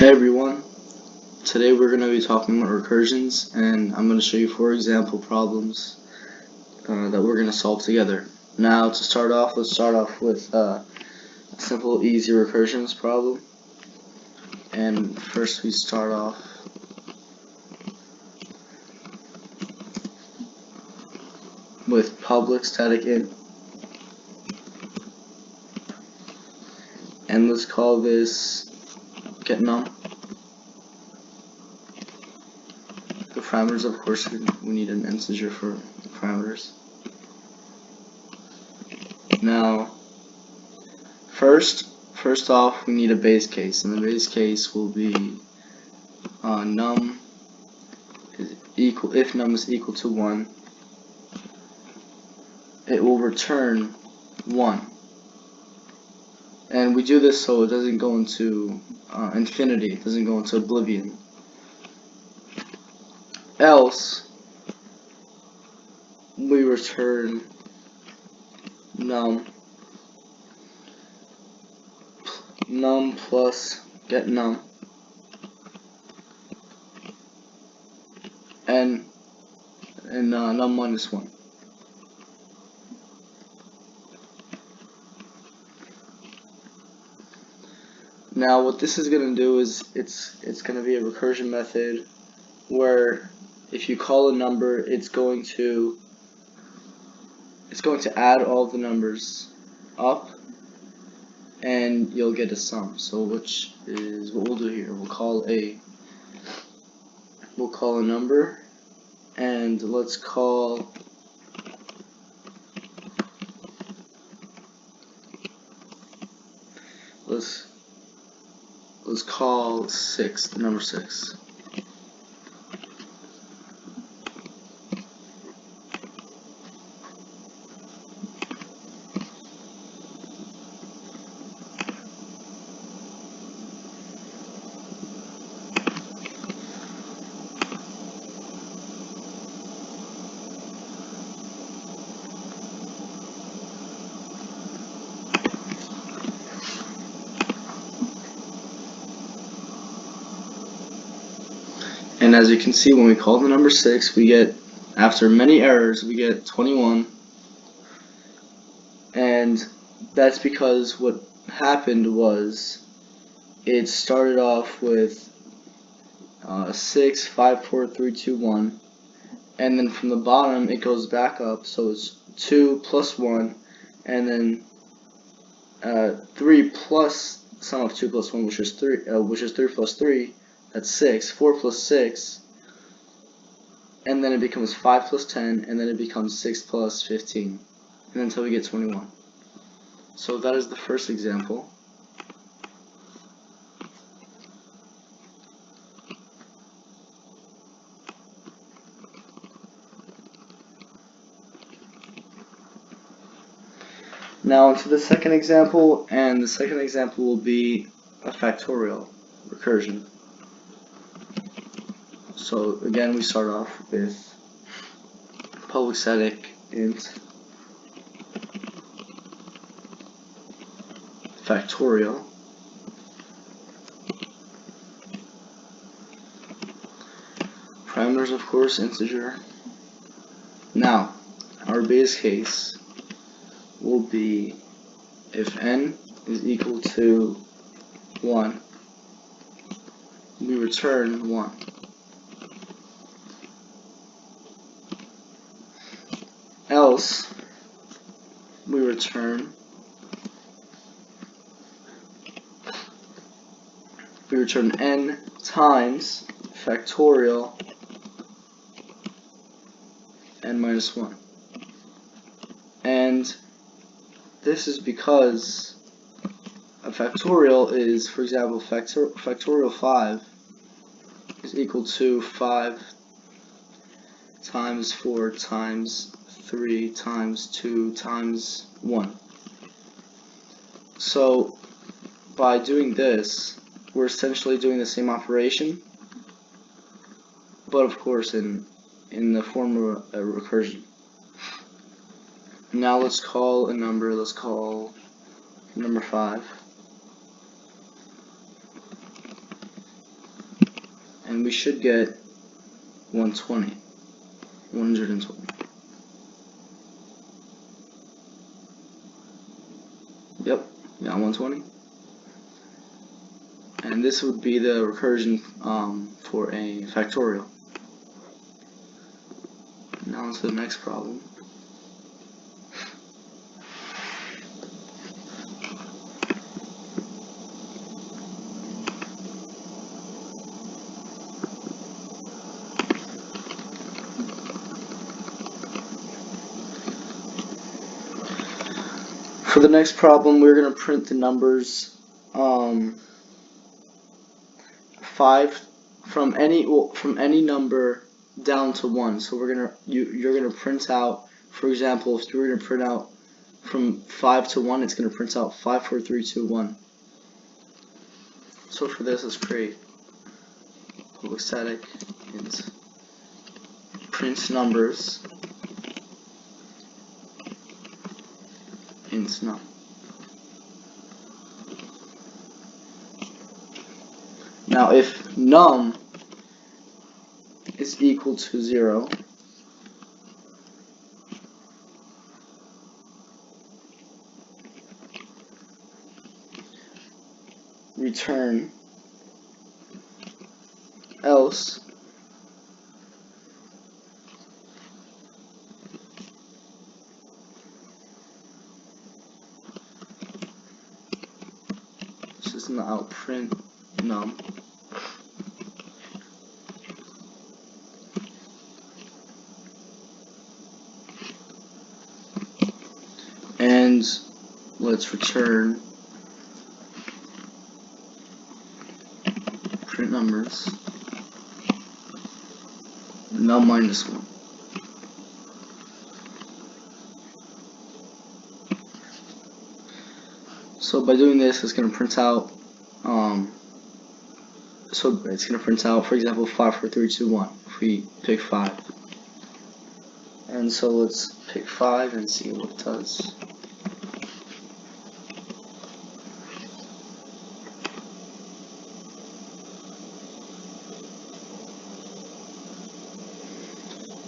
Hey everyone, today we're going to be talking about recursions, and I'm going to show you 4 example problems that we're going to solve together. Now to start off, let's start off with a simple easy recursions problem. And first we start off with public static int, and let's call this getNum. The parameters, of course, we need an integer for parameters. Now, first off, we need a base case, and the base case will be num is equal. If num is equal to 1, it will return 1. And we do this so it doesn't go into infinity, it doesn't go into oblivion. Else, we return num plus getNum, and num minus 1. Now what this is going to do is it's going to be a recursion method where if you call a number, it's going to add all the numbers up and you'll get a sum. So which is what we'll do here. We'll call a number, and let's call let's call 6, the number 6. And as you can see, when we call the number 6, we get, after many errors, we get 21. And that's because what happened was it started off with 6, 5, 4, 3, 2, 1. And then from the bottom, it goes back up. So it's 2 plus 1, and then 3 plus sum of 2 plus 1, which is 3 plus 3. That's 6, 4 plus 6, and then it becomes 5 plus 10, and then it becomes 6 plus 15, and until we get 21. So that is the first example. Now onto the second example, and the second example will be a factorial recursion. So again, we start off with public static int factorial, parameters, of course, integer. Now our base case will be if n is equal to 1, we return 1. Else, we return n times factorial n minus 1. And this is because a factorial is, for example, factorial 5 is equal to 5 times 4 times 3 times 2 times 1. So by doing this, we're essentially doing the same operation, but of course in the form of a recursion. Now let's call a number, let's call number 5. and we should get 120. Yep, yeah, 120. And this would be the recursion for a factorial. Now on to the next problem. For the next problem, we're going to print the numbers 5 from any number down to 1. So you're gonna print out, for example, if you're gonna print out from 5 to 1, it's gonna print out 5, 4, 3, 2, 1. So for this, let's create public static int print numbers int num. Now if num is equal to 0, return, else this is not print num. And let's return print numbers num minus 1. So by doing this, it's going to print out for example, 5, 4, 3, 2, 1 if we pick 5. And so let's pick 5 and see what it does.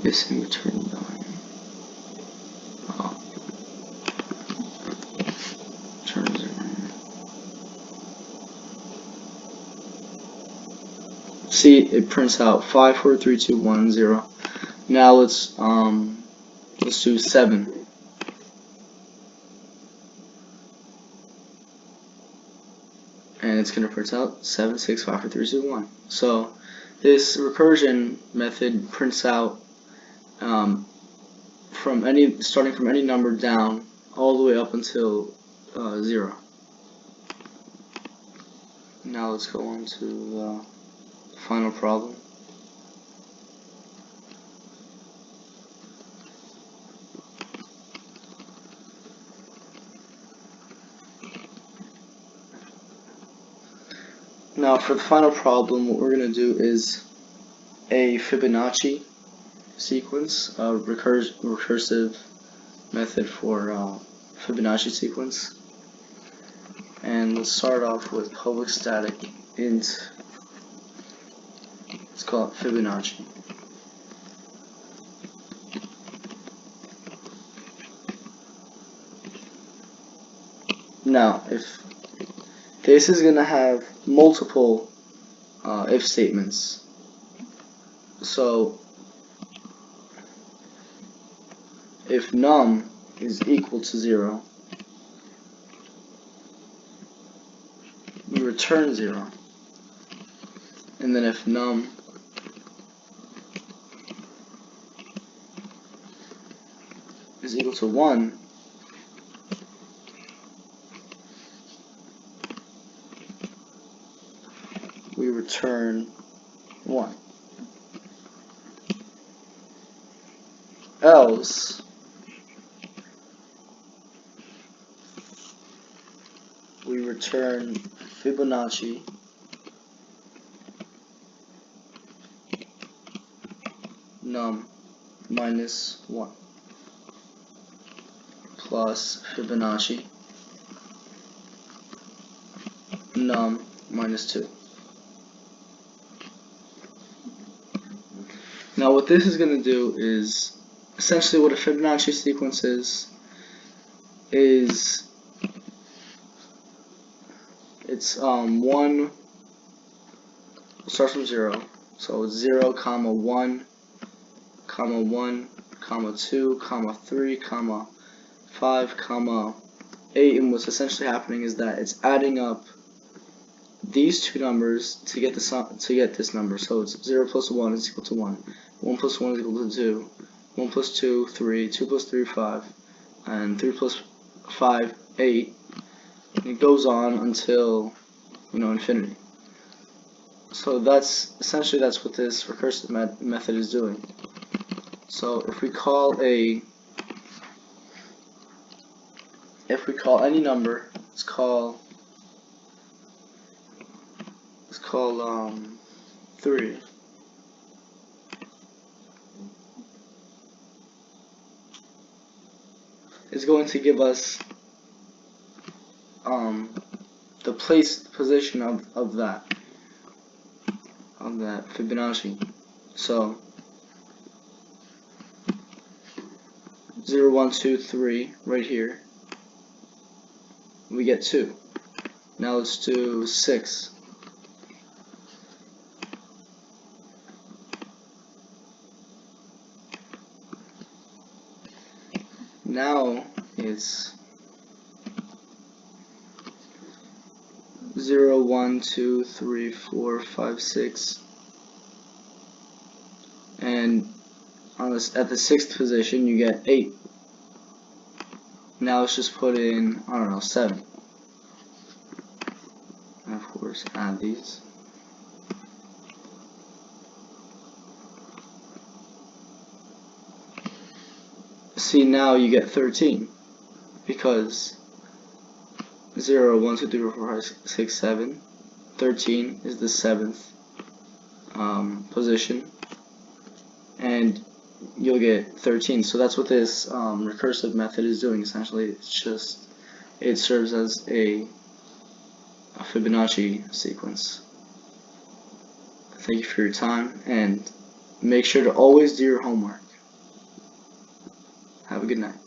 Missing return 9. Oh. Return 0. See, it prints out 5, 4, 3, 2, 1, 0. Now let's do 7. And it's going to print out 7, 6, 5, 4, 3, 2, 1. So this recursion method prints out starting from any number down all the way up until 0. Now let's go on to the final problem. Now for the final problem, what we're going to do is a Fibonacci sequence, a recursive method for Fibonacci sequence. And let's start off with public static int, let's call it Fibonacci. Now if this is going to have multiple if statements, so if num is equal to 0, we return 0, and then if num is equal to 1, we return 1. Else we return Fibonacci num minus 1 plus Fibonacci num minus 2. Now what this is going to do is, essentially what a Fibonacci sequence is it's one starts from 0, so it's 0, comma 1, comma 1, comma 2, comma 3, comma 5, comma 8, and what's essentially happening is that it's adding up these two numbers to get this number. So it's 0 plus 1 is equal to 1, 1 plus 1 is equal to 2, 1 plus 2, 3, 2 plus 3, 5, and 3 plus 5, 8, and it goes on until, infinity. So that's what this recursive method is doing. So if we call any number, let's call 3. It's going to give us the position of that Fibonacci. So 0, 1, 2, 3 right here. We get 2. Now let's do 6. Now it's 0, 1, 2, 3, 4, 5, 6, and at the 6th position you get 8. Now let's just put in, 7, and of course add these. See, now you get 13, because 0, 1, 2, 3, 4, 5, 6, 7, 13 is the 7th position, and you'll get 13. So that's what this recursive method is doing. Essentially, it serves as a Fibonacci sequence. Thank you for your time, and make sure to always do your homework. Have a good night.